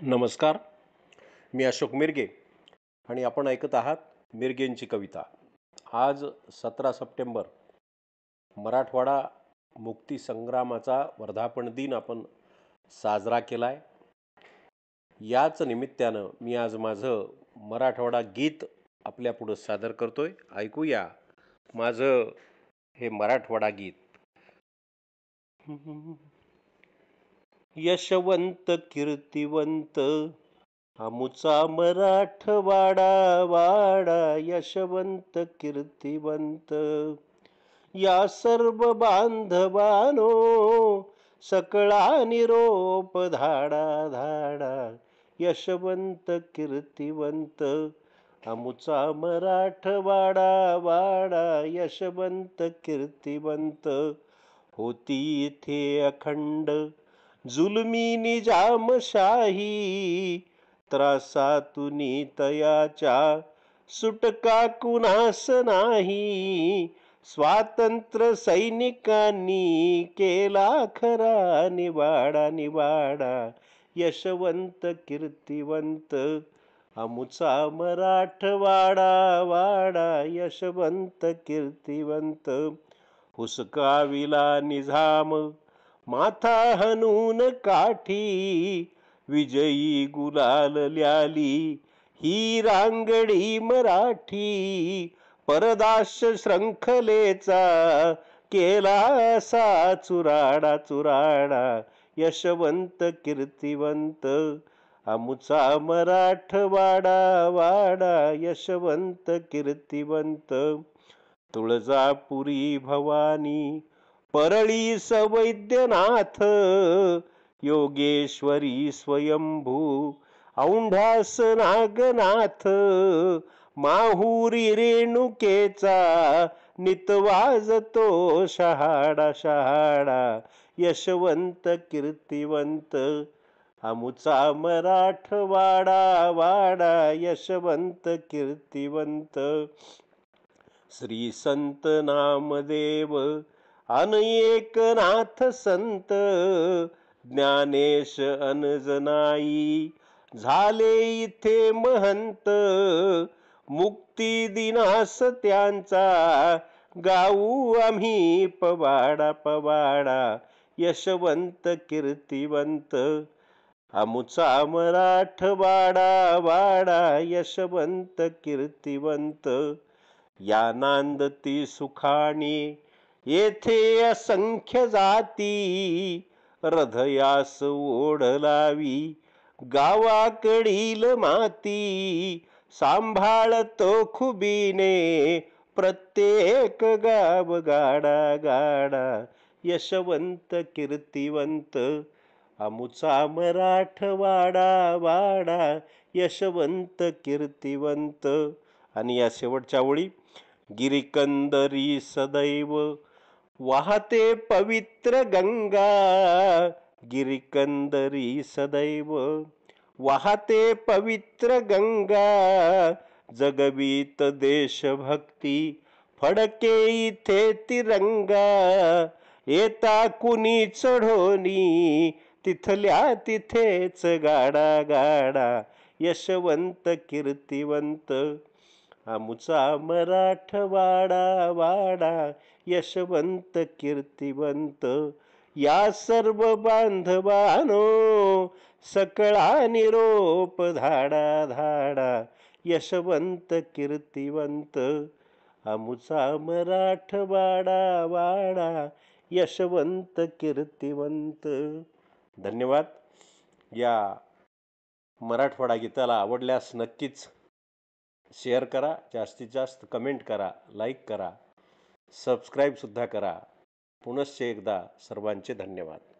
नमस्कार. मी अशोक मिरगे आणि आपण ऐकत आहात मिरगेंची कविता. आज 17 सप्टेंबर मराठवाडा मुक्ती संग्रामाचा वर्धापन दिन आपण साजरा केलाय. याच निमित्तानं मी आज माझं मराठवाडा गीत आपल्यापुढं सादर करतोय. ऐकूया माझं हे मराठवाडा गीत. यशवंत कीर्तिवंत आमुचा मराठवाडा वाडा, यशवंत कीर्तिवंत या सर्व बांधवानो सकळा निरोप धाडा धाडा. यशवंत कीर्तिवंत आमुचा मराठवाडा वाडा, यशवंत कीर्तिवंत होती इथे अखंड जुलमी निजामशाही. त्रासातुनी तयाच्या सुटका कुणास नाही. स्वातंत्र्य सैनिकांनी केला खरा निवाडा निवाडा. यशवंत कीर्तिवंत आमुचा मराठवाडा वाडा, यशवंत कीर्तिवंत हुसकाविला निजाम माथा हनून काठी. विजयी गुलाल ल्याली ही रांगडी मराठी. परदाश शृंखलेचा केला असा चुराडा चुराडा. यशवंत कीर्तिवंत आमुचा मराठवाडा वाडा, यशवंत कीर्तिवंत तुळजापुरी भवानी परळीस वैद्यनाथ. योगेश्वरी स्वयंभू औंढास नागनाथ. माहुरी रेणुकेचा नित वाजतो शहाडा शहाडा. यशवंत कीर्तिवंत आमुचा मराठवाडा वाडा, यशवंत कीर्तिवंत श्री संत नामदेव अन एकनाथ संत. ज्ञानेश अनजनाई झाले इथे महंत. मुक्ती दिनास त्यांचा गाऊ आम्ही पवाडा पवाडा. यशवंत कीर्तिवंत आमुचा मराठवाडा वाडा, यशवंत कीर्तिवंत या नांदती सुखाणी येथे असंख्य जाती. हृदयास ओढ लावी गावाकडील माती. सांभाळतो खुबीने प्रत्येक गाव गाडा गाडा. यशवंत कीर्तिवंत आमुचा मराठवाडा वाडा, यशवंत कीर्तिवंत. आणि या शेवटच्या ओळी. गिरिकंदरी सदैव वाहते पवित्र गंगा. गिरिकंदरी सदैव वाहते पवित्र गंगा. जगवीत देशभक्ती फडके इथे तिरंगा. येता कुणी चढोनी तिथल्या तिथेच गाडा गाडा. यशवंत कीर्तिवंत आमुचा मराठवाडा वाडा, यशवंत कीर्तिवंत या सर्व बांधवानो सकळा निरोप धाडा धाडा. यशवंत कीर्तिवंत आमुचा मराठवाडा वाडा, यशवंत कीर्तिवंत. धन्यवाद. या मराठवाडा गीताला आवडल्यास नक्कीच शेअर करा, जास्तीत जास्त कमेंट करा, लाईक करा, सबस्क्राईबसुद्धा करा. पुनश्च एकदा सर्वांचे धन्यवाद.